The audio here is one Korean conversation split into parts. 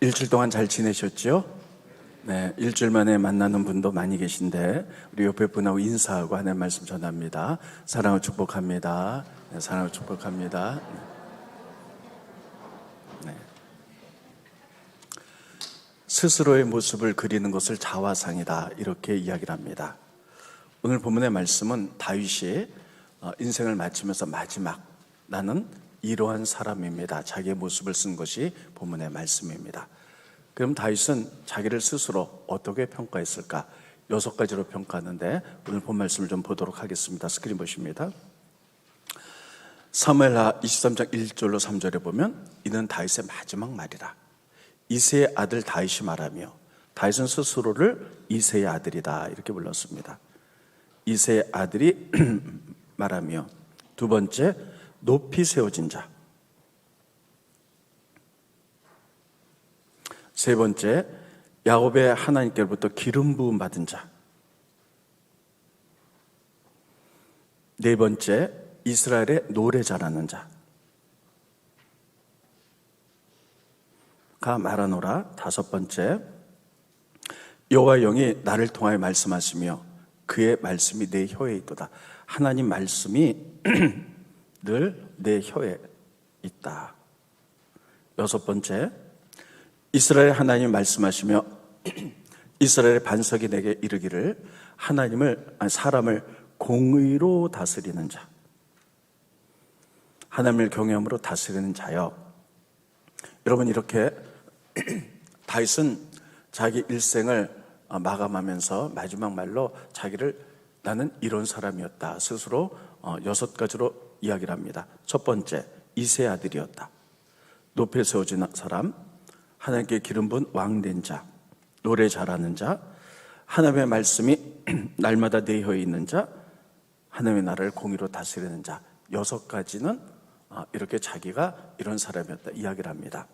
일주일 동안 잘 지내셨죠? 네, 일주일 만에 만나는 분도 많이 계신데 우리 옆에 분하고 인사하고 하나님 말씀 전합니다. 사랑을 축복합니다. 네, 사랑을 축복합니다. 네. 스스로의 모습을 그리는 것을 자화상이다, 이렇게 이야기를 합니다. 오늘 본문의 말씀은 다윗이 인생을 마치면서 마지막 나는 이러한 사람입니다, 자기의 모습을 쓴 것이 본문의 말씀입니다. 그럼 다윗은 자기를 스스로 어떻게 평가했을까? 6가지로 평가하는데 오늘 본 말씀을 좀 보도록 하겠습니다. 스크린 보십니다. 사무엘하 23장 1절로 3절에 보면 이는 다윗의 마지막 말이라. 이새의 아들 다윗이 말하며, 다윗은 스스로를 이새의 아들이다 이렇게 불렀습니다. 이새의 아들이 말하며, 두 번째, 높이 세워진 자, 세 번째, 야곱의 하나님께로부터 기름 부음 받은 자, 네 번째, 이스라엘의 노래 잘하는 자가 말하노라. 다섯 번째, 여호와의 영이 나를 통하여 말씀하시며 그의 말씀이 내 혀에 있도다. 하나님 말씀이 늘 내 혀에 있다. 여섯 번째, 이스라엘 하나님 말씀하시며 이스라엘의 반석이 내게 이르기를 사람을 공의로 다스리는 자, 하나님을 경외함으로 다스리는 자여. 여러분, 이렇게 다윗은 자기 일생을 마감하면서 마지막 말로 자기를 나는 이런 사람이었다 스스로 6가지로 이야기를 합니다. 첫 번째, 이새의 아들이었다. 높이 세워진 사람, 하나님께 기름 부은 왕된 자, 노래 잘하는 자, 하나님의 말씀이 날마다 내 혀에 있는 자, 하나님의 나라를 공의로 다스리는 자. 6가지는 이렇게 자기가 이런 사람이었다 이야기를 합니다.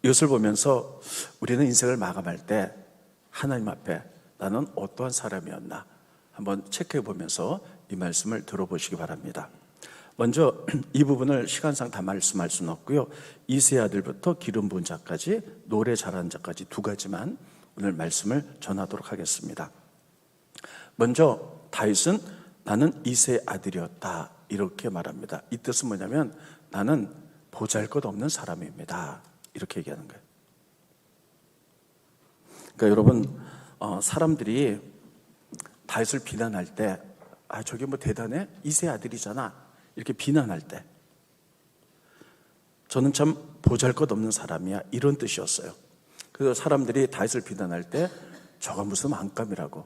이것을 보면서 우리는 인생을 마감할 때 하나님 앞에 나는 어떠한 사람이었나 한번 체크해 보면서 이 말씀을 들어보시기 바랍니다. 먼저 이 부분을 시간상 다 말씀할 수는 없고요, 이새의 아들부터 기름 부은 자까지, 노래 잘하는 자까지 2가지만 오늘 말씀을 전하도록 하겠습니다. 먼저 다윗은 나는 이새의 아들이었다 이렇게 말합니다. 이 뜻은 뭐냐면 나는 보잘것없는 사람입니다 이렇게 얘기하는 거예요. 그러니까 여러분, 사람들이 다윗을 비난할 때 저게 뭐 대단해? 이새의 아들이잖아 이렇게 비난할 때 저는 참 보잘것없는 사람이야 이런 뜻이었어요. 그래서 사람들이 다윗을 비난할 때 저가 무슨 안감이라고,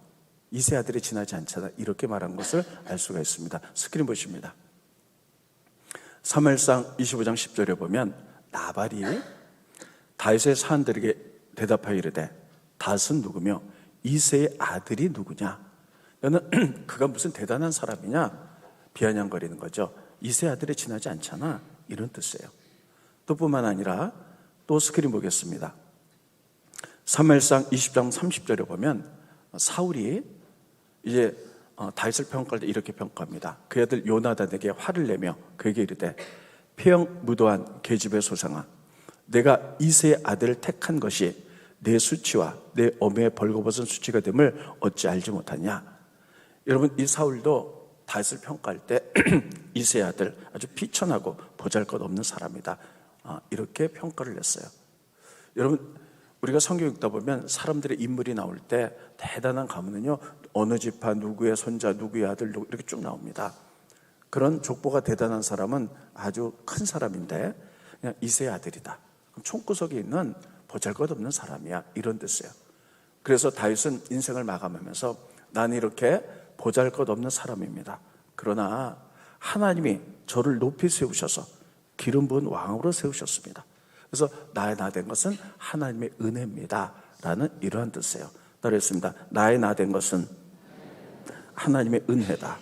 이새의 아들이 지나지 않잖아 이렇게 말한 것을 알 수가 있습니다. 스크린 보십니다. 사무엘상 25장 10절에 보면 나발이 다윗의 사한들에게 대답하여 이르되 다윗은 누구며 이새의 아들이 누구냐? 너는 그가 무슨 대단한 사람이냐? 비아냥거리는 거죠. 이새의 아들이 지나지 않잖아 이런 뜻이에요. 또 뿐만 아니라 또 스크린 보겠습니다. 사무엘상 20장 30절에 보면 사울이 이제 다윗을 평가할 때 이렇게 평가합니다. 그 아들 요나단에게 화를 내며 그에게 이르되 폐영 무도한 계집의 소상아, 내가 이새의 아들을 택한 것이 내 수치와 내 어미의 벌거벗은 수치가 됨을 어찌 알지 못하냐? 여러분, 이 사울도 다윗을 평가할 때 이새의 아들, 아주 비천하고 보잘것없는 사람이다 이렇게 평가를 했어요. 여러분, 우리가 성경 읽다 보면 사람들의 인물이 나올 때 대단한 가문은요, 어느 지파 누구의 손자 누구의 아들 누구 이렇게 쭉 나옵니다. 그런 족보가 대단한 사람은 아주 큰 사람인데 그냥 이새의 아들이다, 그럼 총구석에 있는 보잘것없는 사람이야 이런 뜻이에요. 그래서 다윗은 인생을 마감하면서 나는 이렇게 보잘것없는 사람입니다. 그러나 하나님이 저를 높이 세우셔서 기름 부은 왕으로 세우셨습니다. 그래서 나의 나 된 것은 하나님의 은혜입니다 라는 이러한 뜻이에요. 따르겠습니다. 나의 나 된 것은 하나님의 은혜다.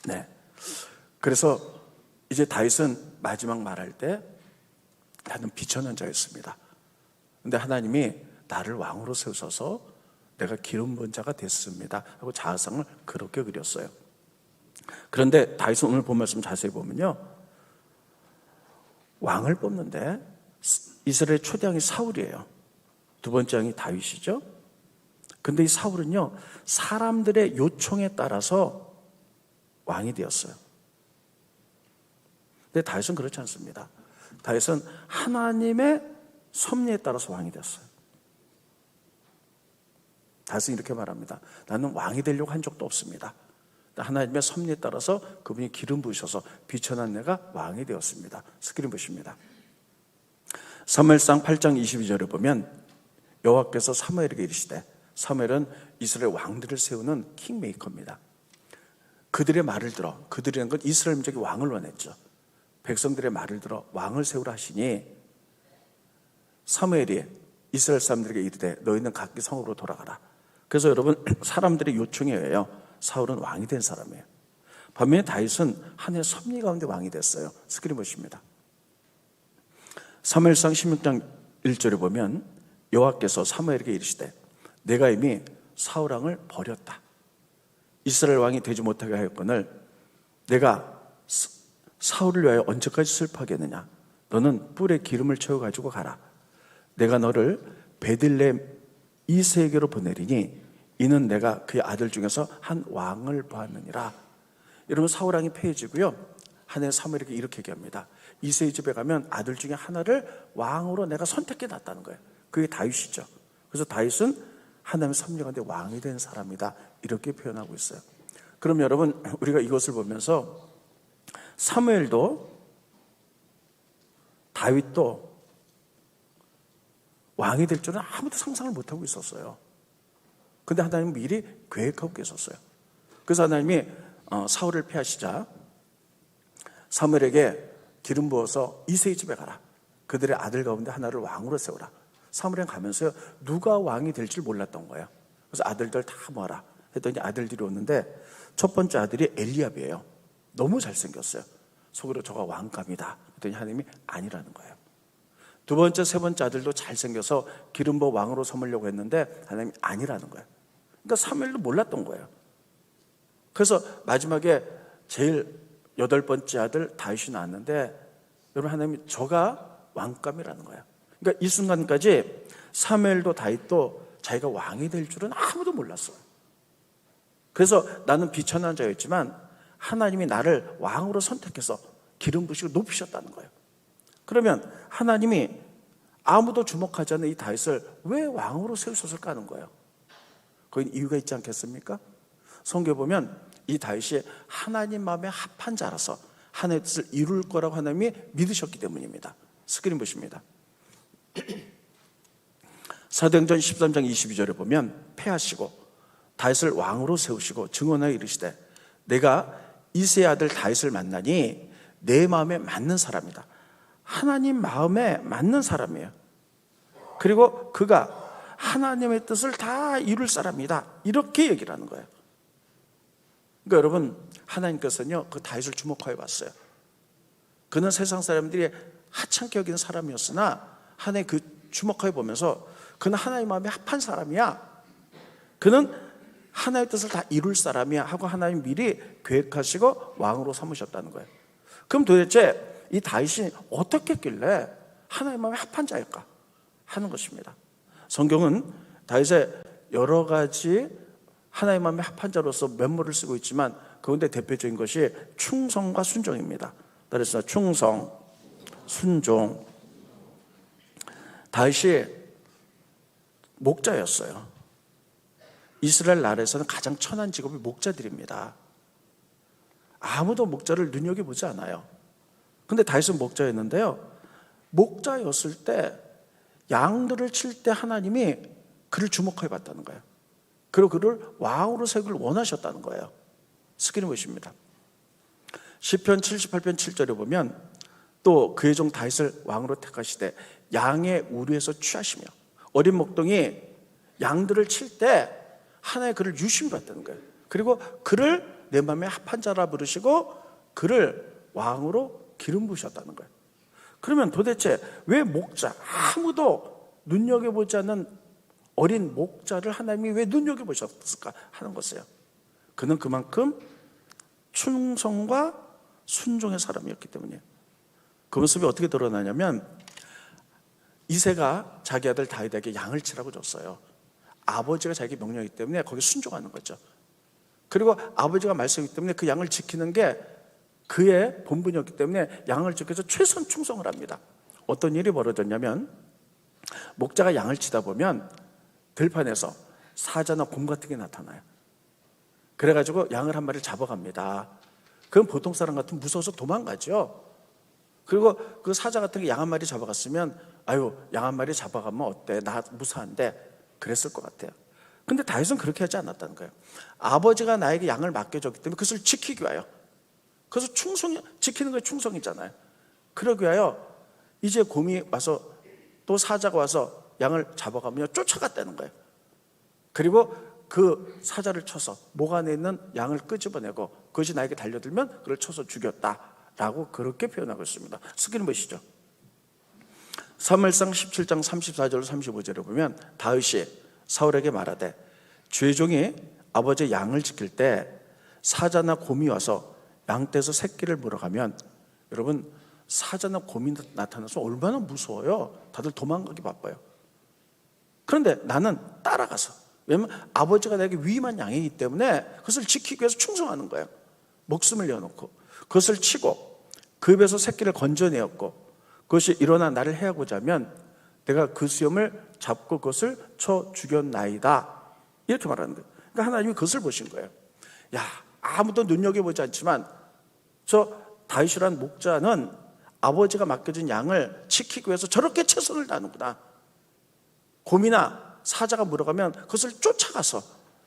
네. 그래서 이제 다윗은 마지막 말할 때 나는 비천한 자였습니다. 근데 하나님이 나를 왕으로 세우셔서 내가 기름 부은 자가 됐습니다 하고 자화상을 그렇게 그렸어요. 그런데 다윗은 오늘 본 말씀 자세히 보면요, 왕을 뽑는데 이스라엘의 초대왕이 사울이에요. 두 번째 왕이 다윗이죠. 근데 이 사울은요, 사람들의 요청에 따라서 왕이 되었어요. 근데 다윗은 그렇지 않습니다. 다윗은 하나님의 섭리에 따라서 왕이 됐어요. 다윗은 이렇게 말합니다. 나는 왕이 되려고 한 적도 없습니다. 하나님의 섭리에 따라서 그분이 기름 부으셔서 비천한 내가 왕이 되었습니다. 스크린 보십니다. 사무엘상 8장 22절에 보면 여호와께서 사무엘에게 이르시되, 사무엘은 이스라엘 왕들을 세우는 킹메이커입니다. 그들의 말을 들어, 그들이라는 건 이스라엘 민족이 왕을 원했죠. 백성들의 말을 들어 왕을 세우라 하시니 사무엘이 이스라엘 사람들에게 이르되 너희는 각기 성으로 돌아가라. 그래서 여러분, 사람들의 요청에 의하여 사울은 왕이 된 사람이에요. 반면에 다윗은 하나님의 섭리 가운데 왕이 됐어요. 스크린 보십니다. 사무엘상 16장 1절에 보면 여호와께서 사무엘에게 이르시되 내가 이미 사울 왕을 버렸다. 이스라엘 왕이 되지 못하게 하였거늘 내가 사울을 위하여 언제까지 슬퍼하겠느냐. 너는 뿔에 기름을 채워가지고 가라. 내가 너를 베들레헴 이세에게로 보내리니 이는 내가 그의 아들 중에서 한 왕을 보았느니라. 여러분, 사울 왕이 폐해지고요, 하나님 사무엘에게 이렇게 얘기합니다. 이세의 집에 가면 아들 중에 하나를 왕으로 내가 선택해 놨다는 거예요. 그게 다윗이죠. 그래서 다윗은 하나님의 섭리 가운데 왕이 된 사람이다, 이렇게 표현하고 있어요. 그럼 여러분, 우리가 이것을 보면서 사무엘도 다윗도 왕이 될 줄은 아무도 상상을 못하고 있었어요. 근데 하나님은 미리 계획하고 계셨어요. 그래서 하나님이 사울을 폐하시자 사무엘에게 기름 부어서 이새의 집에 가라. 그들의 아들 가운데 하나를 왕으로 세우라. 사무엘은 가면서요, 누가 왕이 될 줄 몰랐던 거예요. 그래서 아들들 다 모아라 했더니 아들들이 오는데 첫 번째 아들이 엘리압이에요. 너무 잘생겼어요. 속으로 저가 왕감이다 했더니 하나님이 아니라는 거예요. 두 번째, 세 번째 아들도 잘생겨서 기름 부어 왕으로 삼으려고 했는데 하나님이 아니라는 거예요. 그러니까 사무엘도 몰랐던 거예요. 그래서 마지막에 제일 8번째 아들 다윗이 나왔는데 여러분, 하나님이 저가 왕감이라는 거예요. 그러니까 이 순간까지 사무엘도 다윗도 자기가 왕이 될 줄은 아무도 몰랐어요. 그래서 나는 비천한 자였지만 하나님이 나를 왕으로 선택해서 기름 부으시고 높이셨다는 거예요. 그러면 하나님이 아무도 주목하지 않는 이 다윗을 왜 왕으로 세우셨을까 하는 거예요. 거기는 이유가 있지 않겠습니까? 성경에 보면 이 다윗이 하나님 마음에 합한 자라서 하나님의 뜻을 이룰 거라고 하나님이 믿으셨기 때문입니다. 스크린 보십니다. 사도행전 13장 22절에 보면 폐하시고 다윗을 왕으로 세우시고 증언하여 이르시되 내가 이새의 아들 다윗을 만나니 내 마음에 맞는 사람이다. 하나님 마음에 맞는 사람이에요. 그리고 그가 하나님의 뜻을 다 이룰 사람이다, 이렇게 얘기를 하는 거예요. 그러니까 여러분, 하나님께서는요, 그 다윗을 주목하여 봤어요. 그는 세상 사람들이 하찮게 여기는 사람이었으나 하나님 그 주목하여 보면서 그는 하나님 마음에 합한 사람이야, 그는 하나님의 뜻을 다 이룰 사람이야 하고 하나님 미리 계획하시고 왕으로 삼으셨다는 거예요. 그럼 도대체 이 다윗이 어떻게 했길래 하나님 마음에 합한 자일까 하는 것입니다. 성경은 다윗의 여러 가지 하나님 마음에 합한 자로서 면모를 쓰고 있지만 그 가운데 대표적인 것이 충성과 순종입니다. 그래서 충성, 순종. 다윗이 목자였어요. 이스라엘 나라에서는 가장 천한 직업이 목자들입니다. 아무도 목자를 눈여겨보지 않아요. 근데 다윗은 목자였는데요, 목자였을 때 양들을 칠 때 하나님이 그를 주목해 봤다는 거예요. 그리고 그를 왕으로 세우기를 원하셨다는 거예요. 스크린 보십니다. 시편 78편 7절에 보면 또 그의 종 다윗을 왕으로 택하시되 양의 우리에서 취하시며 어린 목동이 양들을 칠 때 하나의 그를 유심히 봤다는 거예요. 그리고 그를 내 마음에 합한 자라 부르시고 그를 왕으로 기름 부으셨다는 거예요. 그러면 도대체 왜 목자, 아무도 눈여겨보지 않는 어린 목자를 하나님이 왜 눈여겨보셨을까 하는 것이에요. 그는 그만큼 충성과 순종의 사람이었기 때문이에요. 그 모습이 어떻게 드러나냐면 이새가 자기 아들 다윗에게 양을 치라고 줬어요. 아버지가 자기 명령이기 때문에 거기에 순종하는 거죠. 그리고 아버지가 말씀이기 때문에 그 양을 지키는 게 그의 본분이었기 때문에 양을 지켜서 최선 충성을 합니다. 어떤 일이 벌어졌냐면, 목자가 양을 치다 보면 들판에서 사자나 곰 같은 게 나타나요. 그래가지고 양을 한 마리를 잡아갑니다. 그럼 보통 사람 같으면 무서워서 도망가죠. 그리고 그 사자 같은 게 양 한 마리 잡아갔으면 아유, 양 한 마리 잡아가면 어때? 나 무사한데. 그랬을 것 같아요. 근데 다윗은 그렇게 하지 않았다는 거예요. 아버지가 나에게 양을 맡겨줬기 때문에 그것을 지키기 위하여, 그래서 지키는 게 충성이잖아요. 그러기 위하여 이제 곰이 와서 또 사자가 와서 양을 잡아가며 쫓아갔다는 거예요. 그리고 그 사자를 쳐서 목 안에 있는 양을 끄집어내고 그것이 나에게 달려들면 그를 쳐서 죽였다라고 그렇게 표현하고 있습니다. 스크린 보시죠. 사무엘상 17장 34절 35절에 보면 다윗이 사울에게 말하되 주의 종이 아버지의 양을 지킬 때 사자나 곰이 와서 양떼에서 새끼를 물어가면, 여러분 사자나 곰이 나타나서 얼마나 무서워요. 다들 도망가기 바빠요. 그런데 나는 따라가서, 왜냐하면 아버지가 내게 위임한 양이기 때문에 그것을 지키기 위해서 충성하는 거예요. 목숨을 내어놓고 그것을 치고 그 입에서 새끼를 건져내었고 그것이 일어나 나를 해하고자 하면 내가 그 수염을 잡고 그것을 쳐 죽였나이다, 이렇게 말하는 거예요. 그러니까 하나님이 그것을 보신 거예요. 야, 아무도 눈여겨보지 않지만 저 다윗이라는 목자는 아버지가 맡겨준 양을 지키기 위해서 저렇게 최선을 다하는구나. 곰이나 사자가 물어가면 그것을 쫓아가서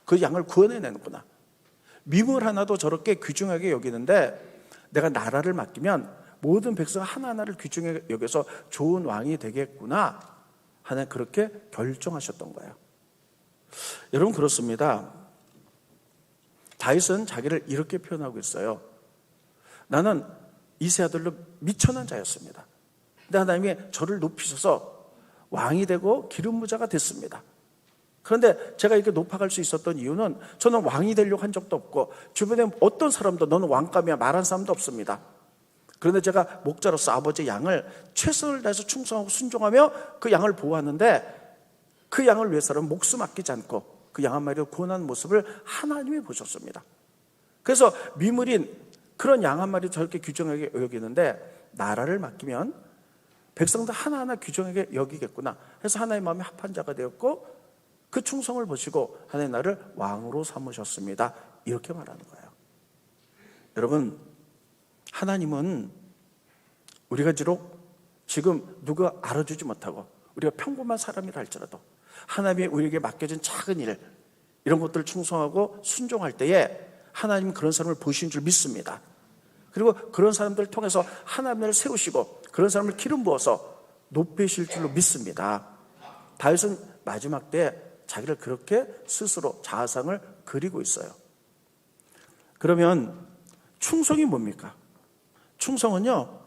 그 양을 구원해내는구나. 미물 하나도 저렇게 귀중하게 여기는데 내가 나라를 맡기면 모든 백성 하나하나를 귀중하게 여겨서 좋은 왕이 되겠구나 하는, 그렇게 결정하셨던 거예요. 여러분, 그렇습니다. 다윗은 자기를 이렇게 표현하고 있어요. 나는 이새 아들로 미천한 자였습니다. 근데 하나님이 저를 높이셔서 왕이 되고 기름 부자가 됐습니다. 그런데 제가 이렇게 높아갈 수 있었던 이유는 저는 왕이 되려고 한 적도 없고 주변에 어떤 사람도 너는 왕감이야 말한 사람도 없습니다. 그런데 제가 목자로서 아버지의 양을 최선을 다해서 충성하고 순종하며 그 양을 보호하는데 그 양을 위해서는 목숨 아끼지 않고 그 양 한 마리를 구원하는 모습을 하나님이 보셨습니다. 그래서 미물인 그런 양 한 마리 저렇게 귀중하게 여기는데 나라를 맡기면 백성들 하나하나 귀중하게 여기겠구나 해서 하나님의 마음에 합한 자가 되었고 그 충성을 보시고 하나님 나를 왕으로 삼으셨습니다. 이렇게 말하는 거예요. 여러분, 하나님은 우리가 비록 지금 누가 알아주지 못하고 우리가 평범한 사람이라 할지라도 하나님이 우리에게 맡겨진 작은 일, 이런 것들을 충성하고 순종할 때에 하나님은 그런 사람을 보신 줄 믿습니다. 그리고 그런 사람들을 통해서 하나님을 세우시고 그런 사람을 기름 부어서 높이실 줄로 믿습니다. 다윗은 마지막 때에 자기를 그렇게 스스로 자아상을 그리고 있어요. 그러면 충성이 뭡니까? 충성은요,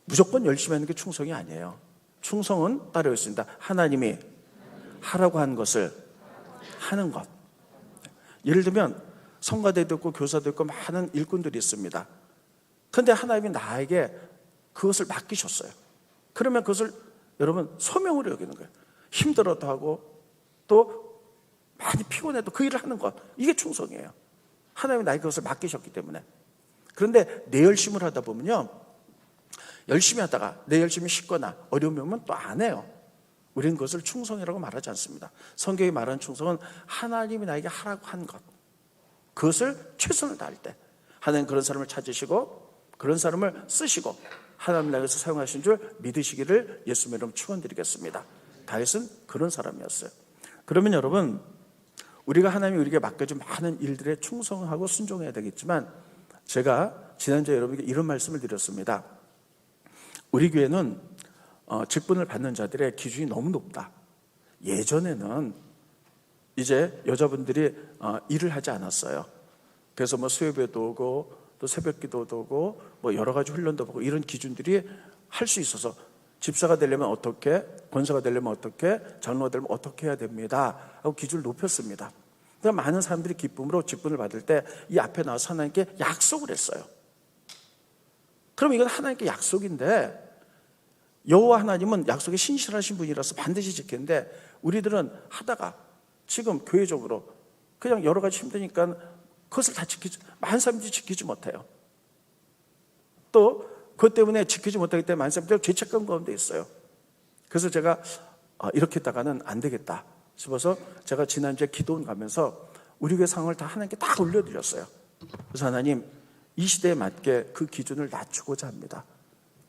무조건 열심히 하는 게 충성이 아니에요. 충성은 따로 있습니다. 하나님이 하라고 한 것을 하는 것. 예를 들면 성가대도 있고 교사도 있고 많은 일꾼들이 있습니다. 그런데 하나님이 나에게 그것을 맡기셨어요. 그러면 그것을 여러분 소명으로 여기는 거예요. 힘들어도 하고 또 많이 피곤해도 그 일을 하는 것, 이게 충성이에요. 하나님이 나에게 그것을 맡기셨기 때문에. 그런데 내 열심을 하다 보면요, 열심히 하다가 내 열심이 쉽거나 어려움이 오면 또 안 해요. 우리는 그것을 충성이라고 말하지 않습니다. 성경이 말하는 충성은 하나님이 나에게 하라고 한 것, 그것을 최선을 다할 때 하나님 그런 사람을 찾으시고 그런 사람을 쓰시고 하나님 나라에서 사용하신 줄 믿으시기를 예수님의 이름으로 축원드리겠습니다. 다윗은 그런 사람이었어요. 그러면 여러분, 우리가 하나님이 우리에게 맡겨준 많은 일들에 충성하고 순종해야 되겠지만, 제가 지난주에 여러분에게 이런 말씀을 드렸습니다. 우리 교회는 직분을 받는 자들의 기준이 너무 높다. 예전에는 이제 여자분들이 일을 하지 않았어요. 그래서 뭐 수요예배도 오고 또 새벽기도도 오고 뭐 여러 가지 훈련도 보고 이런 기준들이 할 수 있어서 집사가 되려면 어떻게, 권사가 되려면 어떻게, 장로가 되려면 어떻게 해야 됩니다 하고 기준을 높였습니다. 그러니까 많은 사람들이 기쁨으로 직분을 받을 때 이 앞에 나와서 하나님께 약속을 했어요. 그럼 이건 하나님께 약속인데 여호와 하나님은 약속에 신실하신 분이라서 반드시 지키는데 우리들은 하다가 지금 교회적으로 그냥 여러 가지 힘드니까 그것을 다 많은 사람들이 지키지 못해요. 또 그것 때문에 지키지 못하기 때문에 많은 사람들이 죄책감 가운데 있어요. 그래서 제가 이렇게 했다가는 안 되겠다 싶어서 제가 지난주에 기도원 가면서 우리 교회 상황을 다 하나님께 다 올려드렸어요. 그래서 하나님, 이 시대에 맞게 그 기준을 낮추고자 합니다.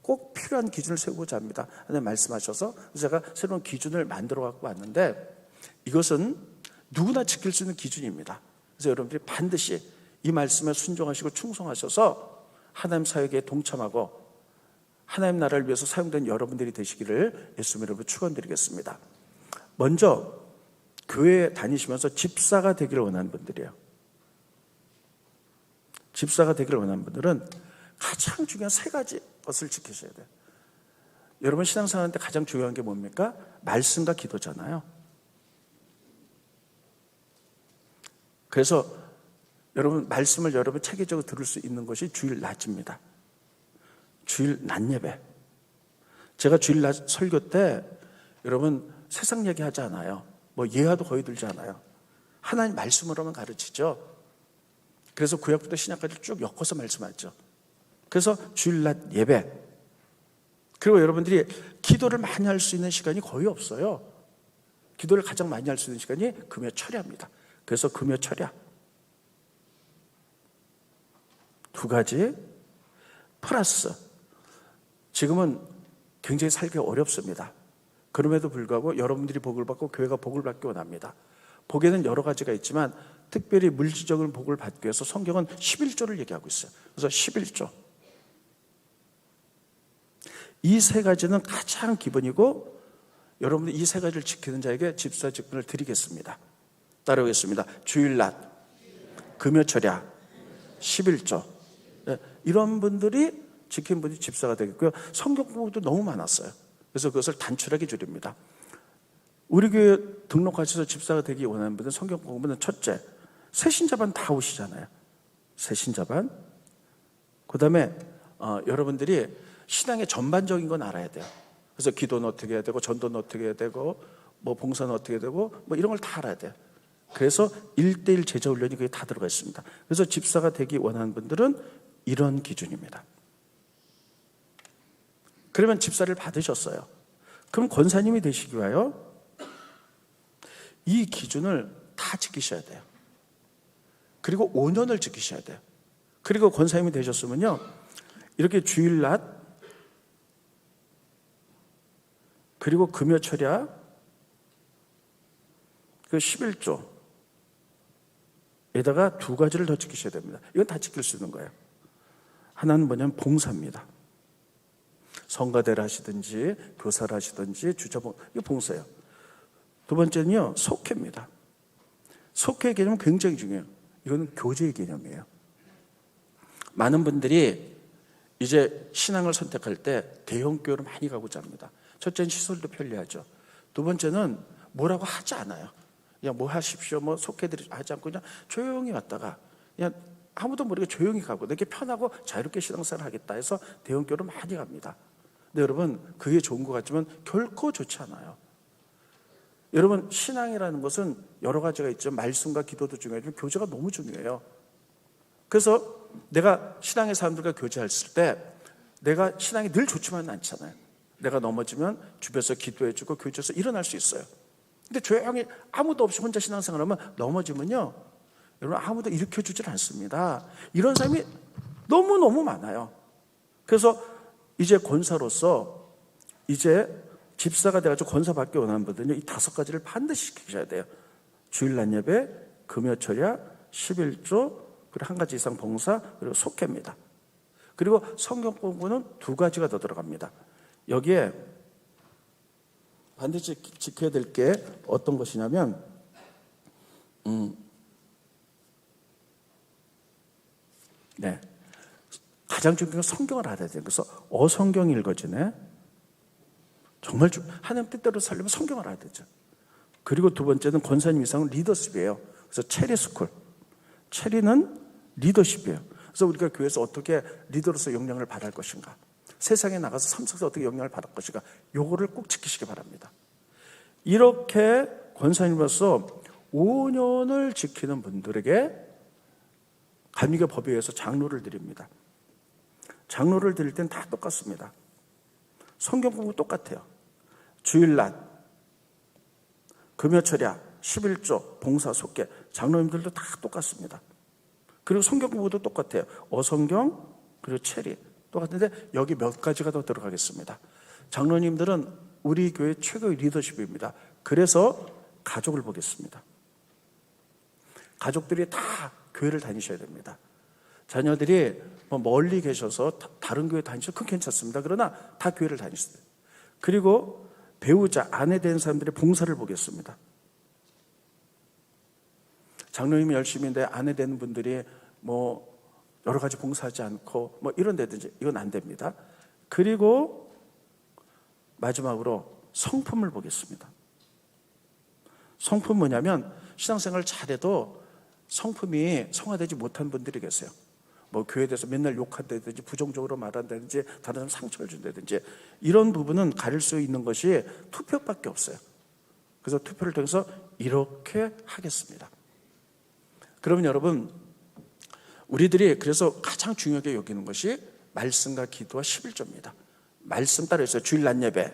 꼭 필요한 기준을 세우고자 합니다. 하나님 말씀하셔서 제가 새로운 기준을 만들어 갖고 왔는데 이것은 누구나 지킬 수 있는 기준입니다. 그래서 여러분들이 반드시 이 말씀에 순종하시고 충성하셔서 하나님 사역에 동참하고 하나님 나라를 위해서 사용된 여러분들이 되시기를 예수님 이름으로 축원드리겠습니다. 먼저 교회에 다니시면서 집사가 되기를 원하는 분들이에요. 집사가 되기를 원하는 분들은 가장 중요한 세 가지 것을 지키셔야 돼요. 여러분 신앙생활 할 때 가장 중요한 게 뭡니까? 말씀과 기도잖아요. 그래서 여러분 말씀을 여러분 체계적으로 들을 수 있는 것이 주일 낮입니다. 주일 낮 예배. 제가 주일 낮 설교 때 여러분 세상 얘기하지 않아요. 뭐 예화도 거의 들지 않아요. 하나님 말씀으로만 가르치죠. 그래서 구약부터 신약까지 쭉 엮어서 말씀하죠. 그래서 주일 낮 예배. 그리고 여러분들이 기도를 많이 할 수 있는 시간이 거의 없어요. 기도를 가장 많이 할 수 있는 시간이 금요 철야입니다. 그래서 금요 철야. 두 가지 플러스 지금은 굉장히 살기 어렵습니다. 그럼에도 불구하고 여러분들이 복을 받고 교회가 복을 받기 원합니다. 복에는 여러 가지가 있지만 특별히 물질적인 복을 받기 위해서 성경은 11조를 얘기하고 있어요. 그래서 11조. 이 세 가지는 가장 기본이고 여러분들 이 세 가지를 지키는 자에게 집사 직분을 드리겠습니다. 따라오겠습니다. 주일낮, 금요철야, 11조. 이런 분들이 지킨 분이 집사가 되겠고요. 성경 공부도 너무 많았어요. 그래서 그것을 단출하게 줄입니다. 우리 교회 등록하셔서 집사가 되기 원하는 분은 성경 공부는 첫째, 새신자반 다 오시잖아요. 새신자반. 그 다음에 여러분들이 신앙의 전반적인 건 알아야 돼요. 그래서 기도는 어떻게 해야 되고 전도는 어떻게 해야 되고 뭐 봉사는 어떻게 해야 되고 뭐 이런 걸 다 알아야 돼요. 그래서 1:1 제자훈련이 거기 다 들어가 있습니다. 그래서 집사가 되기 원하는 분들은 이런 기준입니다. 그러면 집사를 받으셨어요. 그럼 권사님이 되시기 위하여 이 기준을 다 지키셔야 돼요. 그리고 5년을 지키셔야 돼요. 그리고 권사님이 되셨으면요, 이렇게 주일낮 그리고 금요철야 그 11조에다가 두 가지를 더 지키셔야 됩니다. 이건 다 지킬 수 있는 거예요. 하나는 뭐냐면 봉사입니다. 성가대를 하시든지 교사를 하시든지 주차봉, 이거 봉사예요. 두 번째는요, 속회입니다. 속회의 개념은 굉장히 중요해요. 이거는 교제의 개념이에요. 많은 분들이 이제 신앙을 선택할 때 대형교회로 많이 가고자 합니다. 첫째는 시설도 편리하죠. 두 번째는 뭐라고 하지 않아요. 그냥 뭐 하십시오, 뭐 속회들이 하지 않고 그냥 조용히 왔다가 그냥 아무도 모르게 조용히 가고 내게 편하고 자유롭게 신앙생활을 하겠다 해서 대형교회로 많이 갑니다. 근데 여러분 그게 좋은 것 같지만 결코 좋지 않아요. 여러분 신앙이라는 것은 여러 가지가 있죠. 말씀과 기도도 중요하지만 교제가 너무 중요해요. 그래서 내가 신앙의 사람들과 교제했을 때 내가 신앙이 늘 좋지만은 않잖아요. 내가 넘어지면 주변에서 기도해주고 교제해서 일어날 수 있어요. 근데 조용히 아무도 없이 혼자 신앙생활하면 넘어지면요, 여러분 아무도 일으켜주질 않습니다. 이런 사람이 너무너무 많아요. 그래서 이제 권사로서 이제 집사가 돼가지고 권사 받기 원하는 분들은요, 이 5가지를 반드시 지키셔야 돼요. 주일 낮 예배, 금요철야, 11조, 그리고 1가지 이상 봉사, 그리고 속회입니다. 그리고 성경 공부는 2가지가 더 들어갑니다. 여기에 반드시 지켜야 될 게 어떤 것이냐면 네, 가장 중요한 건 성경을 알아야 돼요. 그래서 어성경이 읽어지네. 정말 하나님 뜻대로 살려면 성경을 알아야 되죠. 그리고 두 번째는 권사님 이상은 리더십이에요. 그래서 체리스쿨. 체리는 리더십이에요. 그래서 우리가 교회에서 어떻게 리더로서 영향을 받을 것인가. 세상에 나가서 삶 속에서 어떻게 영향을 받을 것인가, 요거를 꼭 지키시기 바랍니다. 이렇게 권사님으로서 5년을 지키는 분들에게 감리교 법에 의해서 장로를 드립니다. 장로를 드릴 땐 다 똑같습니다. 성경 공부 똑같아요. 주일날, 금요철야, 11조, 봉사, 속계, 장로님들도 다 똑같습니다. 그리고 성경 공부도 똑같아요. 어성경, 그리고 체리 똑같은데 여기 몇 가지가 더 들어가겠습니다. 장로님들은 우리 교회 최고의 리더십입니다. 그래서 가족을 보겠습니다. 가족들이 다 교회를 다니셔야 됩니다. 자녀들이 멀리 계셔서 다른 교회 다니셔도 그건 괜찮습니다. 그러나 다 교회를 다니세요. 그리고 배우자, 아내 된 사람들의 봉사를 보겠습니다. 장로님이 열심히인데 아내 되는 분들이 여러 가지 봉사하지 않고 이런 데든지 이건 안 됩니다. 그리고 마지막으로 성품을 보겠습니다. 성품 뭐냐면 신앙생활 잘해도 성품이 성화되지 못한 분들이 계세요. 교회에 대해서 맨날 욕한다든지 부정적으로 말한다든지 다른 사람 상처를 준다든지 이런 부분은 가릴 수 있는 것이 투표밖에 없어요. 그래서 투표를 통해서 이렇게 하겠습니다. 그러면 여러분, 우리들이 그래서 가장 중요하게 여기는 것이 말씀과 기도와 11조입니다. 말씀 따로 있어요. 주일 낮 예배,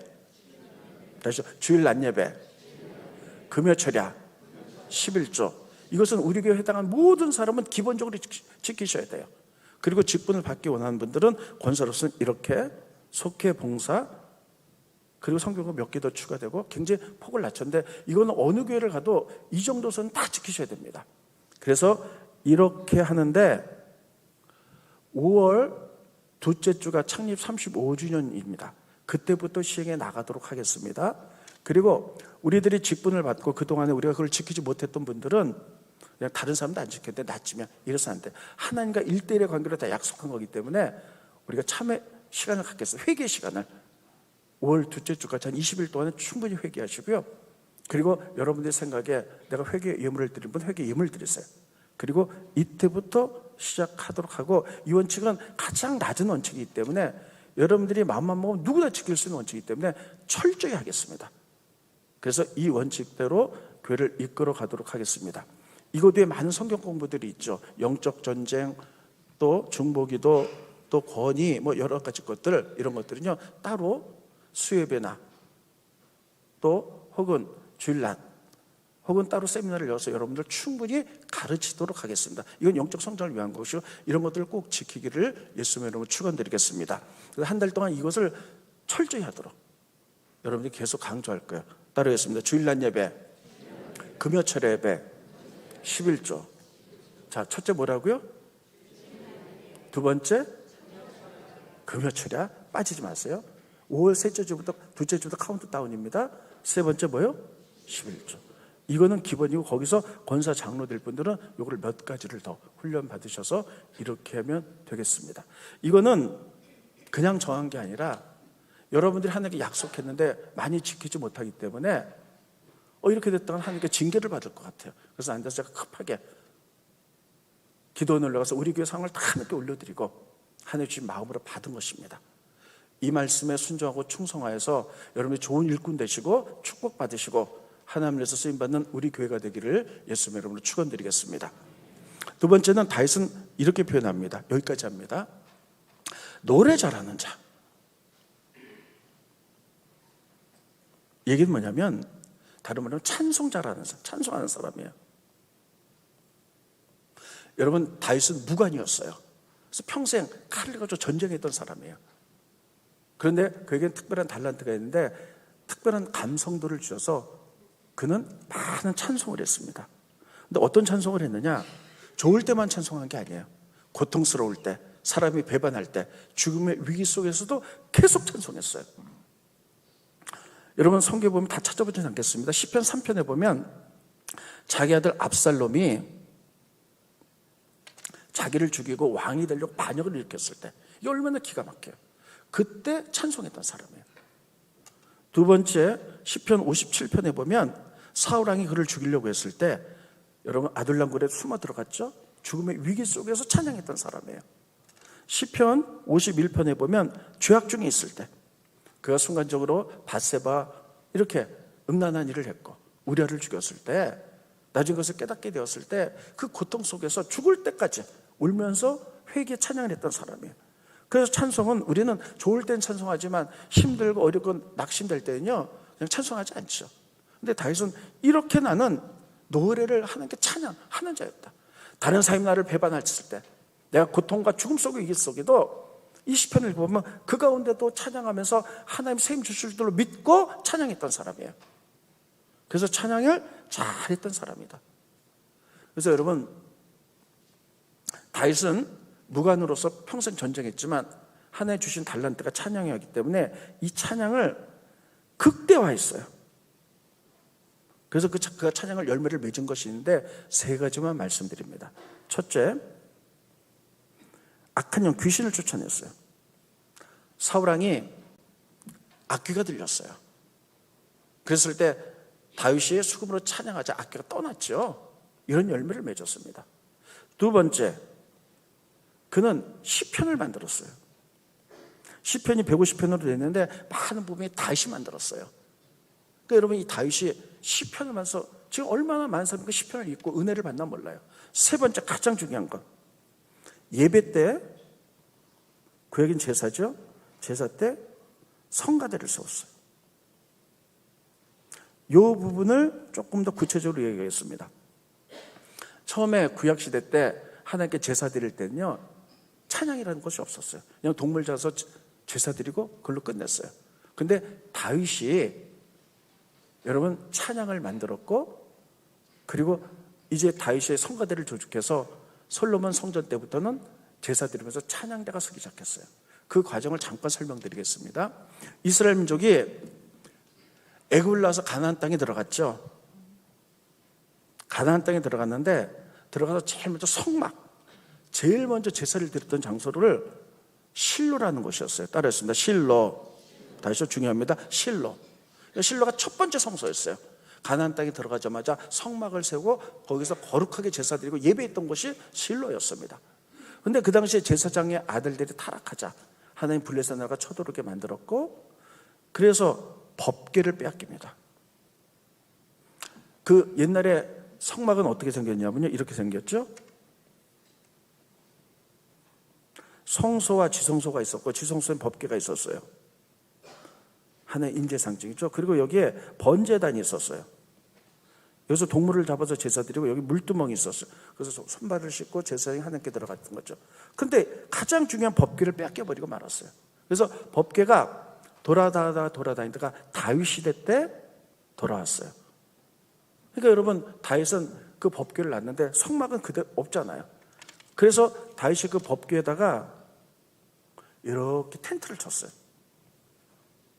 다시 주일 낮 예배, 금요철야, 11조. 이것은 우리 교회에 해당한 모든 사람은 기본적으로 지키셔야 돼요. 그리고 직분을 받기 원하는 분들은 권사로서는 이렇게 속회, 봉사, 그리고 성경과 몇 개 더 추가되고 굉장히 폭을 낮췄는데 이거는 어느 교회를 가도 이 정도 선은 다 지키셔야 됩니다. 그래서 이렇게 하는데 5월 둘째 주가 창립 35주년입니다. 그때부터 시행해 나가도록 하겠습니다. 그리고 우리들이 직분을 받고 그동안에 우리가 그걸 지키지 못했던 분들은 그냥 다른 사람도 안 지켰는데 낮지면 이래서 안 돼. 하나님과 1대1의 관계로 다 약속한 거기 때문에 우리가 참회 시간을 갖겠어요. 회개 시간을 5월 둘째 주까지 한 20일 동안은 충분히 회개하시고요. 그리고 여러분들 생각에 내가 회개 예물을 드린 분 회개 예물 드리세요. 그리고 이때부터 시작하도록 하고, 이 원칙은 가장 낮은 원칙이기 때문에 여러분들이 마음만 먹으면 누구나 지킬 수 있는 원칙이기 때문에 철저히 하겠습니다. 그래서 이 원칙대로 교회를 이끌어 가도록 하겠습니다. 이것 외에 많은 성경 공부들이 있죠. 영적 전쟁, 또 중보기도, 또 권위, 여러 가지 것들, 이런 것들은요 따로 수요예배나 또 혹은 주일날 혹은 따로 세미나를 열어서 여러분들 충분히 가르치도록 하겠습니다. 이건 영적 성장을 위한 것이고 이런 것들을 꼭 지키기를 예수님의 이름으로 축원드리겠습니다. 그래서 한 달 동안 이것을 철저히 하도록 여러분들이 계속 강조할 거예요. 따르겠습니다. 주일날 예배, 금요철 예배, 11조. 자, 첫째 뭐라고요? 두 번째 금요철야, 빠지지 마세요. 5월 셋째 주부터 둘째 주부터 카운트다운입니다. 세 번째 뭐요? 11조. 이거는 기본이고 거기서 권사 장로 될 분들은 이걸 몇 가지를 더 훈련 받으셔서 이렇게 하면 되겠습니다. 이거는 그냥 정한 게 아니라 여러분들이 하나님께 약속했는데 많이 지키지 못하기 때문에 이렇게 됐다면 하나님께 징계를 받을 것 같아요. 그래서 앉아서 제가 급하게 기도원을 올라가서 우리 교회 상을 다 하나님께 올려드리고 하나님 주신 마음으로 받은 것입니다. 이 말씀에 순종하고 충성하여서 여러분이 좋은 일꾼 되시고 축복받으시고 하나님께서 쓰임받는 우리 교회가 되기를 예수님의 이름으로 축원드리겠습니다. 두 번째는 다윗은 이렇게 표현합니다. 여기까지 합니다. 노래 잘하는 자. 얘기는 뭐냐면 다른 말로 찬송 잘하는 사람, 찬송하는 사람이에요. 여러분, 다윗은 무관이었어요. 그래서 평생 칼을 가지고 전쟁했던 사람이에요. 그런데 그에게는 특별한 달란트가 있는데 특별한 감성도를 주셔서 그는 많은 찬송을 했습니다. 근데 어떤 찬송을 했느냐? 좋을 때만 찬송한 게 아니에요. 고통스러울 때, 사람이 배반할 때, 죽음의 위기 속에서도 계속 찬송했어요. 여러분, 성경에 보면 다 찾아보지 않겠습니다. 시편 3편에 보면 자기 아들 압살롬이 자기를 죽이고 왕이 되려고 반역을 일으켰을 때, 이게 얼마나 기가 막혀요. 그때 찬송했던 사람이에요. 두 번째, 시편 57편에 보면 사울 왕이 그를 죽이려고 했을 때 여러분 아둘람 굴에 숨어 들어갔죠. 죽음의 위기 속에서 찬양했던 사람이에요. 시편 51편에 보면 죄악 중에 있을 때 그가 순간적으로 밧세바 이렇게 음란한 일을 했고 우리아를 죽였을 때, 나중에 그것을 깨닫게 되었을 때 그 고통 속에서 죽을 때까지 울면서 회개 찬양을 했던 사람이에요. 그래서 찬송은 우리는 좋을 땐 찬송하지만 힘들고 어렵고 낙심될 때는요 그냥 찬송하지 않죠. 근데 다윗은 이렇게 나는 노래를 하나님께 찬양하는 자였다. 다른 사람이 나를 배반했을 때, 내가 고통과 죽음 속의 위기 속에도 이 시편을 보면 그 가운데도 찬양하면서 하나님 책임 주실 줄로 믿고 찬양했던 사람이에요. 그래서 찬양을 잘했던 사람이다. 그래서 여러분, 다윗은 무관으로서 평생 전쟁했지만 하나님 주신 달란트가 찬양이었기 때문에 이 찬양을 극대화했어요. 그래서 그가 찬양을 열매를 맺은 것이 있는데 세 가지만 말씀드립니다. 첫째, 악한 영 귀신을 쫓아냈어요. 사울왕이 악귀가 들렸어요. 그랬을 때 다윗이 수금으로 찬양하자 악귀가 떠났죠. 이런 열매를 맺었습니다. 두 번째, 그는 시편을 만들었어요. 시편이 150편으로 됐는데 많은 부분이 다윗이 만들었어요. 그러니까 여러분, 이 다윗이 시편을 만들어서 지금 얼마나 많은 사람이 그 시편을 읽고 은혜를 받나 몰라요. 세 번째, 가장 중요한 건 예배 때, 구약인 제사죠. 제사 때 성가대를 세웠어요. 이 부분을 조금 더 구체적으로 얘기하겠습니다. 처음에 구약시대 때 하나님께 제사 드릴 때는요 찬양이라는 것이 없었어요. 그냥 동물 잡아서 제사 드리고 그걸로 끝냈어요. 근데 다윗이 여러분 찬양을 만들었고, 그리고 이제 다윗의 성가대를 조직해서 솔로몬 성전 때부터는 제사 드리면서 찬양대가 서기 시작했어요. 그 과정을 잠깐 설명드리겠습니다. 이스라엘 민족이 애굽을 나와서 가나안 땅에 들어갔죠. 가나안 땅에 들어갔는데 들어가서 제일 먼저 제일 먼저 제사를 드렸던 장소를 실로라는 곳이었어요. 따라했습니다. 실로. 다시 중요합니다. 실로. 실로가 첫 번째 성소였어요. 가나안 땅에 들어가자마자 성막을 세우고 거기서 거룩하게 제사 드리고 예배했던 곳이 실로였습니다. 그런데 그 당시에 제사장의 아들들이 타락하자 하나님 블레셋 나라가 쳐들어오게 만들었고, 그래서 법궤를 빼앗깁니다. 그 옛날에 성막은 어떻게 생겼냐면요 이렇게 생겼죠. 성소와 지성소가 있었고 지성소엔 법궤가 있었어요. 하나의 인재 상징이죠. 그리고 여기에 번제단이 있었어요. 여기서 동물을 잡아서 제사 드리고 여기 물두멍이 있었어요. 그래서 손발을 씻고 제사장이 하나님께 들어갔던 거죠. 근데 가장 중요한 법궤를 뺏겨버리고 말았어요. 그래서 법궤가 돌아다니다가 다윗 시대 때 돌아왔어요. 그러니까 여러분, 다윗은 그 법궤를 놨는데 성막은 그대로 없잖아요. 그래서 다윗이 그 법궤에다가 이렇게 텐트를 쳤어요.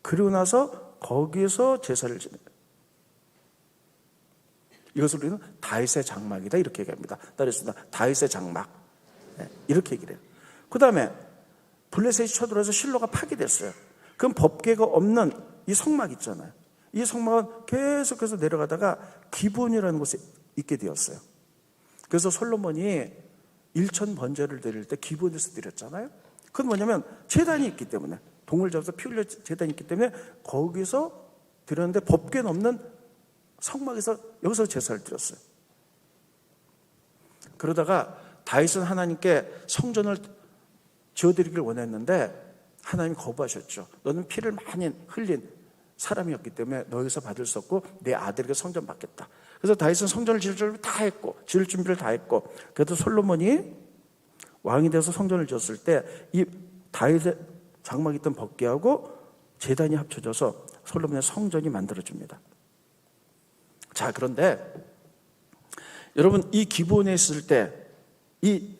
그리고 나서 거기서 제사를 지내요. 이것을 우리는 다윗의 장막이다 이렇게 얘기합니다. 따르겠습니다. 다윗의 장막. 네, 이렇게 얘기를 해요. 그 다음에 블레셋이 쳐들어와서 실로가 파괴됐어요. 그럼 법궤가 없는 이 성막 있잖아요. 이 성막은 계속해서 내려가다가 기브온이라는 곳에 있게 되었어요. 그래서 솔로몬이 일천 번제를 드릴 때 기브온에서 드렸잖아요. 그건 뭐냐면 제단이 있기 때문에, 동물 잡아서 피 흘려 제단이 있기 때문에 거기서 드렸는데 법궤는 없는 성막에서 여기서 제사를 드렸어요. 그러다가 다윗은 하나님께 성전을 지어드리길 원했는데 하나님이 거부하셨죠. 너는 피를 많이 흘린 사람이었기 때문에 너에게서 받을 수 없고 내 아들에게 성전 받겠다. 그래서 다윗은 성전을 지을 준비를 다 했고 그래도 솔로몬이 왕이 돼서 성전을 지었을 때 이 다윗의 장막에 있던 법궤하고 제단이 합쳐져서 솔로몬의 성전이 만들어집니다. 자, 그런데 여러분, 이 기브온에 있을 때 이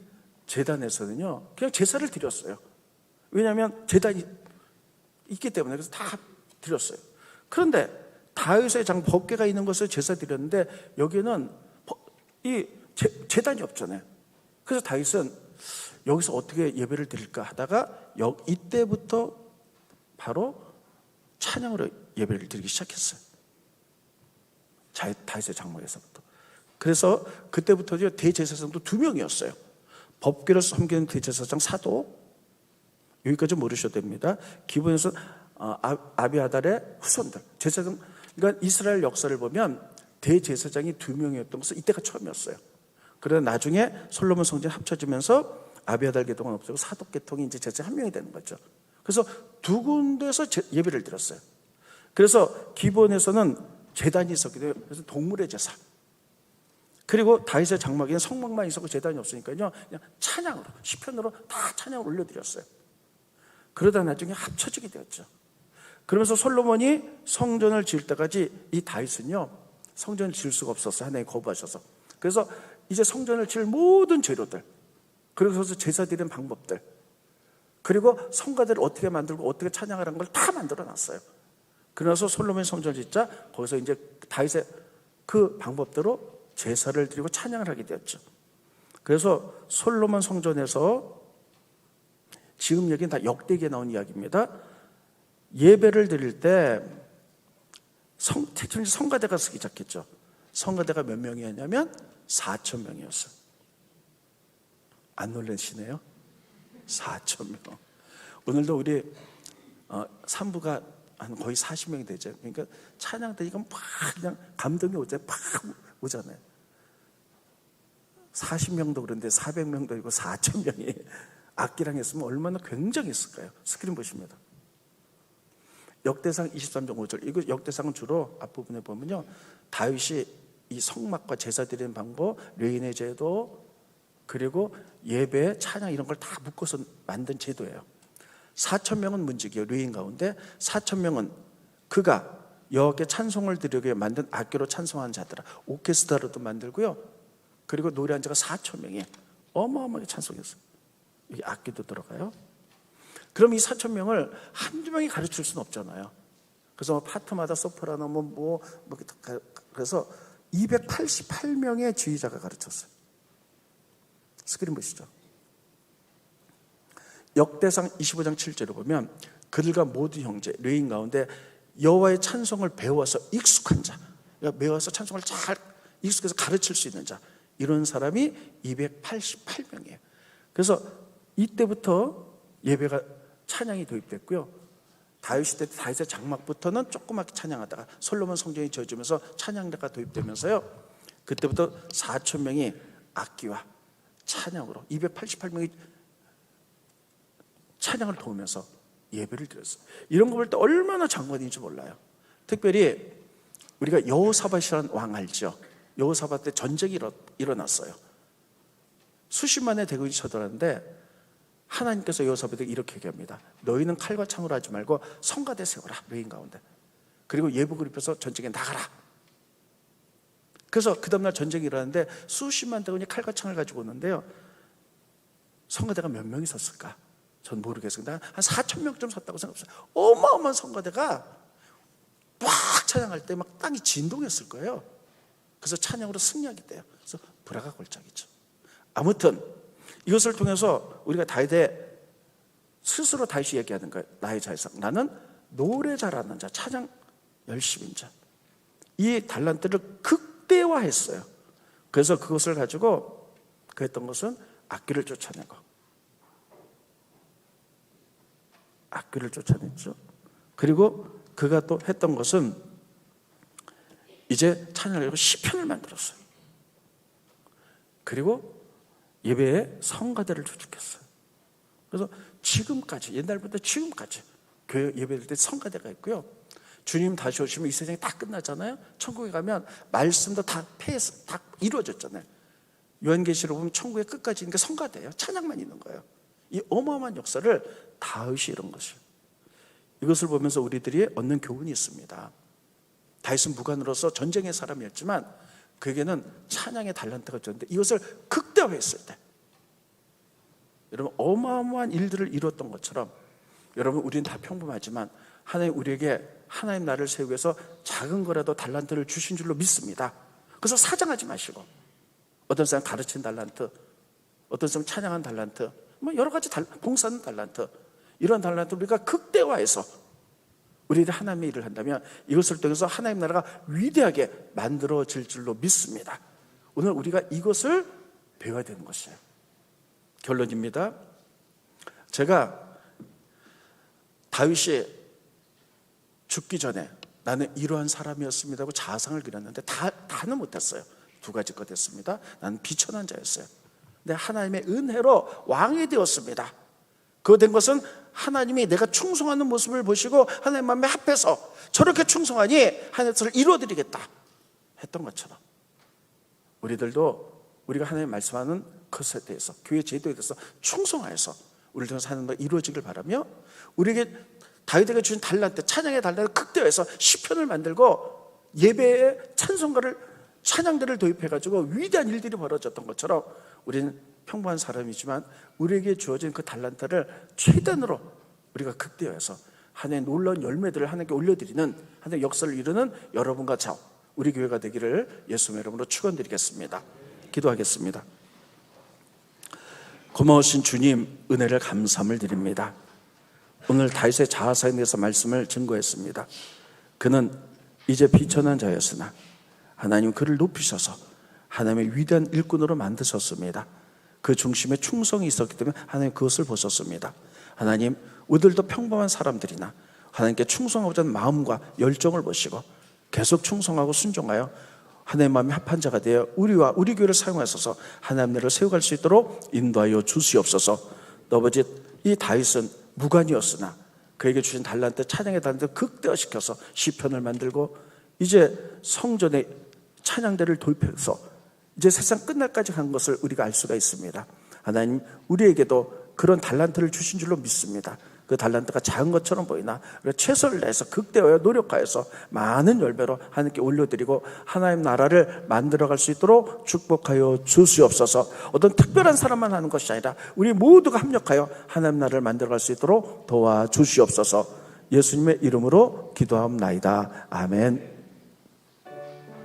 제단에서는요 그냥 제사를 드렸어요. 왜냐하면 제단이 있기 때문에. 그래서 다 드렸어요. 그런데 다윗의 장 법궤가 있는 것을 제사 드렸는데 여기는 이 제단이 없잖아요. 그래서 다윗은 여기서 어떻게 예배를 드릴까 하다가 이때부터 바로 찬양으로 예배를 드리기 시작했어요. 다윗의 장막에서부터. 그래서 그때부터 대제사장도 2명이었어요. 법궤를 섬기는 대제사장 사도, 여기까지 모르셔도 됩니다. 기본에서 아비아달의 후손들, 제사장, 그러니까 이스라엘 역사를 보면 대제사장이 2명이었던 것은 이때가 처음이었어요. 그러나 나중에 솔로몬 성전이 합쳐지면서 아비아달 계통은 없어지고 사독 계통이 이제 제사장 1명이 되는 거죠. 그래서 2군데서 예배를 드렸어요. 그래서 기본에서는 제단이 있었기 때문에 그래서 동물의 제사. 그리고 다윗의 장막에는 성막만 있었고 제단이 없으니까요, 그냥 찬양으로, 시편으로 다 찬양을 올려드렸어요. 그러다 나중에 합쳐지게 되었죠. 그러면서 솔로몬이 성전을 지을 때까지 이 다윗은요, 성전을 지을 수가 없었어요. 하나님 거부하셔서. 그래서 이제 성전을 지을 모든 재료들, 그리고 제사 드리는 방법들, 그리고 성가대를 어떻게 만들고 어떻게 찬양하라는 걸 다 만들어 놨어요. 그래서 솔로몬이 성전을 짓자 거기서 이제 다윗의 그 방법대로 제사를 드리고 찬양을 하게 되었죠. 그래서 솔로몬 성전에서 지금 여기는 다 역대기에 나온 이야기입니다. 예배를 드릴 때 성가대가 쓰기 시작했죠. 성가대가 몇 명이었냐면 4,000명이었어요. 안 놀라시네요? 4,000명. 오늘도 우리 산부가 한 거의 40명이 되죠. 그러니까 찬양 때 이건 막 그냥 감동이 오잖아요. 40명도 그런데 400명도 아니고 4,000명이 악기랑 했으면 얼마나 굉장했을까요? 스크린 보십니다. 역대상 23장 5절. 이거 역대상은 주로 앞부분에 보면요, 다윗이 이 성막과 제사 드리는 방법, 레위인의 제도, 그리고 예배, 찬양 이런 걸 다 묶어서 만든 제도예요. 4,000명은 문지기요, 레위인 가운데. 4,000명은 그가 여호와께 찬송을 드리기 위해 만든 악기로 찬송하는 자들아. 오케스트라로도 만들고요, 그리고 노래한 자가 4,000명이 어마어마하게 찬송했어요. 여기 악기도 들어가요. 그럼 이 4,000명을 한두 명이 가르칠 수는 없잖아요. 그래서 파트마다 소프라노 그래서 288명의 지휘자가 가르쳤어요. 스크린 보시죠. 역대상 25장 7절을 보면 그들과 모두 형제 레위인 가운데 여호와의 찬송을 배워서 익숙한 자, 그러니까 배워서 찬송을 잘 익숙해서 가르칠 수 있는 자, 이런 사람이 288명이에요. 그래서 이때부터 예배가 찬양이 도입됐고요. 다윗 시대 때 다윗의 장막부터는 조그맣게 찬양하다가 솔로몬 성전이 지어지면서 찬양대가 도입되면서요, 그때부터 4,000명이 악기와 찬양으로 288명이 찬양을 도우면서 예배를 드렸어요. 이런 거 볼 때 얼마나 장관인지 몰라요. 특별히 우리가 여호사밧이라는 왕 알죠? 여호사밧 때 전쟁이 일어났어요. 수십만의 대군이 쳐들었는데 하나님께서 여호사밧에게 이렇게 얘기합니다. 너희는 칼과 창으로 하지 말고 성가대 세워라, 레위인 가운데. 그리고 예복을 입혀서 전쟁에 나가라. 그래서 그 다음날 전쟁이 일어났는데 수십만 대군이 칼과 창을 가지고 오는데요, 성가대가 몇 명이 섰을까? 전 모르겠어요. 한 4,000명쯤 섰다고 생각했어요. 어마어마한 성가대가 막 찬양할 때 막 땅이 진동했을 거예요. 그래서 찬양으로 승리하게 돼요. 그래서 불화가 골짜기죠. 아무튼 이것을 통해서 우리가 다윗의 스스로 다윗이 얘기하는 거예요. 나의 자의상, 나는 노래 잘하는 자, 찬양 열심인 자. 이 달란트를 극대화했어요. 그래서 그것을 가지고 그 했던 것은 악기를 쫓아내고, 악기를 쫓아냈죠. 그리고 그가 또 했던 것은 이제 찬양을 가지고 시편을 만들었어요. 그리고 예배에 성가대를 조직했어요. 그래서 지금까지, 옛날부터 지금까지 교회 예배드릴 때 성가대가 있고요. 주님 다시 오시면 이 세상이 다 끝나잖아요. 천국에 가면 말씀도 다 이루어졌잖아요. 요한계시록 보면 천국의 끝까지 있는 게 성가대예요. 찬양만 있는 거예요. 이 어마어마한 역사를 다윗이 이룬 것이에요. 이것을 보면서 우리들이 얻는 교훈이 있습니다. 다윗은 무관으로서 전쟁의 사람이었지만 그에게는 찬양의 달란트가 있었는데 이것을 극대화했을 때 여러분 어마어마한 일들을 이뤘던 것처럼, 여러분 우리는 다 평범하지만 하나님 우리에게 하나님 나를 세우기 위해서 작은 거라도 달란트를 주신 줄로 믿습니다. 그래서 사정하지 마시고, 어떤 사람 가르친 달란트, 어떤 사람 찬양한 달란트, 뭐 여러 가지 봉사하는 달란트, 이런 달란트 우리가 극대화해서 우리들이 하나님의 일을 한다면 이것을 통해서 하나님 나라가 위대하게 만들어질 줄로 믿습니다. 오늘 우리가 이것을 배워야 되는 것이에요. 결론입니다. 제가 다윗이 죽기 전에 나는 이러한 사람이었습니다 하고 자상을 그렸는데 다는 못했어요. 두 가지 것 했습니다. 나는 비천한 자였어요. 근데 하나님의 은혜로 왕이 되었습니다. 그거 된 것은 하나님이 내가 충성하는 모습을 보시고 하나님 마음에 합해서 저렇게 충성하니 하나님을 이루어드리겠다 했던 것처럼 우리들도 우리가 하나님 말씀하는 것에 대해서 교회 제도에 대해서 충성하여서 우리를 통해서 하는 거 이루어지길 바라며 우리에게 다윗에게 주신 달란트, 찬양의 달란트를 극대화해서 시편을 만들고 예배에 찬송가를 찬양들을 도입해가지고 위대한 일들이 벌어졌던 것처럼 우리는 평범한 사람이지만 우리에게 주어진 그 달란트를 최단으로 우리가 극대화해서 하나님의 놀라운 열매들을 하나님께 올려드리는 하나님의 역사를 이루는 여러분과 저 우리 교회가 되기를 예수님의 이름으로 축원드리겠습니다. 기도하겠습니다. 고마우신 주님, 은혜를 감사함을 드립니다. 오늘 다윗의 자아사에 대해서 말씀을 증거했습니다. 그는 이제 비천한 자였으나 하나님 그를 높이셔서 하나님의 위대한 일꾼으로 만드셨습니다. 그 중심에 충성이 있었기 때문에 하나님 그것을 보셨습니다. 하나님, 우리들도 평범한 사람들이나 하나님께 충성하고자 하는 마음과 열정을 보시고 계속 충성하고 순종하여 하나님 마음이 합한 자가 되어 우리와 우리 교회를 사용하셔서 하나님 나라를 세워갈 수 있도록 인도하여 주시옵소서. 또 아버지, 이 다윗은 무관이었으나 그에게 주신 달란트, 찬양의 달란트를 극대화시켜서 시편을 만들고 이제 성전에 찬양대를 도입해서 이제 세상 끝날까지 간 것을 우리가 알 수가 있습니다. 하나님, 우리에게도 그런 달란트를 주신 줄로 믿습니다. 그 달란트가 작은 것처럼 보이나 최선을 다해서 극대화하여 노력하여서 많은 열매로 하나님께 올려드리고 하나님 나라를 만들어갈 수 있도록 축복하여 주시옵소서. 어떤 특별한 사람만 하는 것이 아니라 우리 모두가 협력하여 하나님 나라를 만들어갈 수 있도록 도와주시옵소서. 예수님의 이름으로 기도하옵나이다. 아멘.